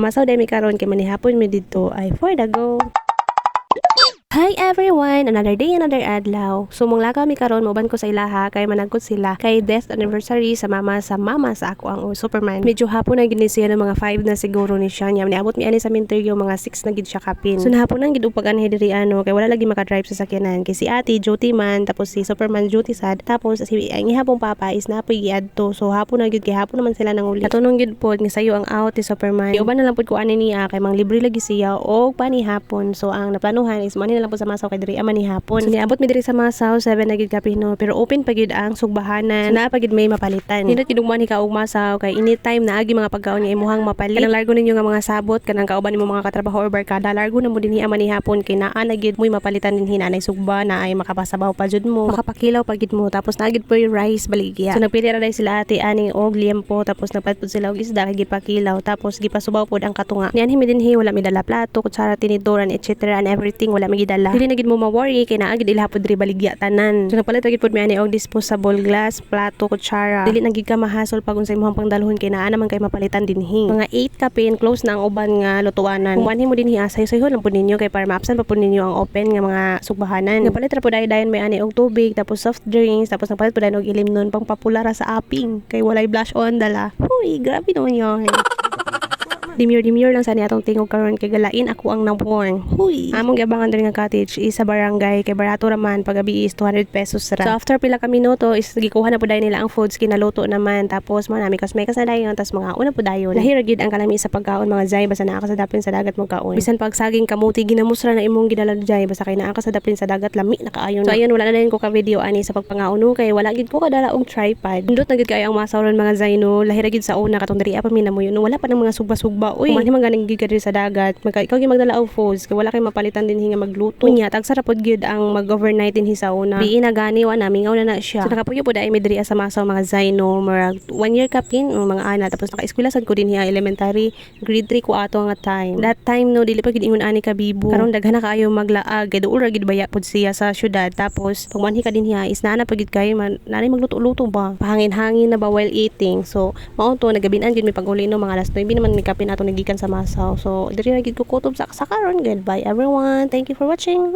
Masaw dai mi karon kay manihapon mi didto ay for the go. Hi everyone! Another day, another adlaw. So mong lakaw mi karon moban ko sa ilaha kay managkot sila kay death anniversary sa mama sa ako ang Superman. Medyo hapon na gid siya ng mga 5 na siguro ni siya. Nya niabot mi ani sa minteryo mga 6 na gid siya kapin. So nahapon nang gid upag anhi diri kay wala lagi maka-drive sa sakyanan kay si ate duty man tapos si Superman duty sad tapos si ang ihapong papa is napoy giadto. So hapon na gid kay hapon naman sila nang uli. Katunong gid pod nga sayo ang out ni Superman. Uban na lang pod ko ani niya kay mang libre lagi siya og pani hapon. So ang naplanuhan is mani lang po sa Masaw kay diri ama ni hapon. So niabot mi diri sa Masaw 7 na gid kapino pero open pa gid ang sugbahanan. So naa pa gid may mapalitan. Nindot gid man ka og Masaw kay anytime na agi mga pagkaon nga imuhang mapalit. Kanang largo ninyo nga mga sabot kanang kauban nimo mga katrabaho or barkada largo na mo dinhi ama ni hapon kay naa na gid moy mapalitan dinhi na nay sugba na ay makapasabaw pa jud mo. Makapakilaw pa gid mo tapos naa gid po yung rice baligya. So nagpili ra dai sila ate ani og liempo tapos nagpatpud sila og isda kay gipakilaw tapos gipasubaw pod ang katunga. Niyan himi dinhi wala mi dala plato, kutsara, tinidoran, etc. and everything wala mi gidala. Dili na gid mo ma-worry kay naa gid ilahapod diri baligya tanan. So napalit gid pod mi ani og disposable glass, plato, kutsara. Dili na gid ka mahasol pag unsay imong pangdalhon kay naa naman kay mapalitan dinhi. Mga 8 kapin close na ang uban nga lutuanan. Kung mo dinhi asay-sayhon lang pod ninyo kay para maapsan pa pod ninyo ang open nga mga sugbahanan. Napalit ra pod dayon may ani og tubig tapos soft drinks tapos napalit pod og ilimnon pang popular sa aping kay walay blush on dala. Uy, grabe naman yun. Demure lang sa ni atong tingog karon kay galain ako ang naborn. Huy. Among giabangan diri nga cottage is sa barangay kay barato raman pagabi is 200 pesos ra. So after pila ka minuto is gikuha na pud nila ang foods kinaluto naman tapos mo nami kasmay na dayon tas mga una pud dayon. Lahira gid ang kalami sa pagkaon mga jay basta naa ka sa dapin sa dagat mo kaon. Bisan pag saging kamuti ginamusra na imong gidala jay basta kay naa ka sa dapin sa dagat lami na kaayon. So ayun wala na din ko ka video ani sa pagpangaon kay wala gid ko kadala og tripod. Ndot na gid kay ang masawron mga jay no lahira gid sa una katong diri pa mi na mo yun wala pa nang mga sugba-sugba. Uy, man ganing gid diri sa dagat. Ikaw gyud magdala og foods kay wala kay mapalitan din nga magluto. Unya tag sarap pod gyud ang mag-overnight din sa una. Biin na gani wa nami ngaw na siya. So nakapuyo pod ay mi diri sa Masaw mga Zaino murag 1 year kapin mga ana tapos naka-eskwela sad ko din hiya elementary grade 3 ko ato nga time. That time no dili pa gid ingon ani ka bibo. Karon daghan na kaayo maglaag kay duol ra gid baya pod siya sa syudad. Tapos pag manhi ka din hiya is naa na pa gid kay nanay magluto-luto ba. Pahangin-hangin na ba while eating. So mao to nagabinan gid mi pag-uli no mga alas 9 naman mi kapin ato nagikan sa Masaw. So, diri na gid ko kutob sa karon. Goodbye everyone. Thank you for watching.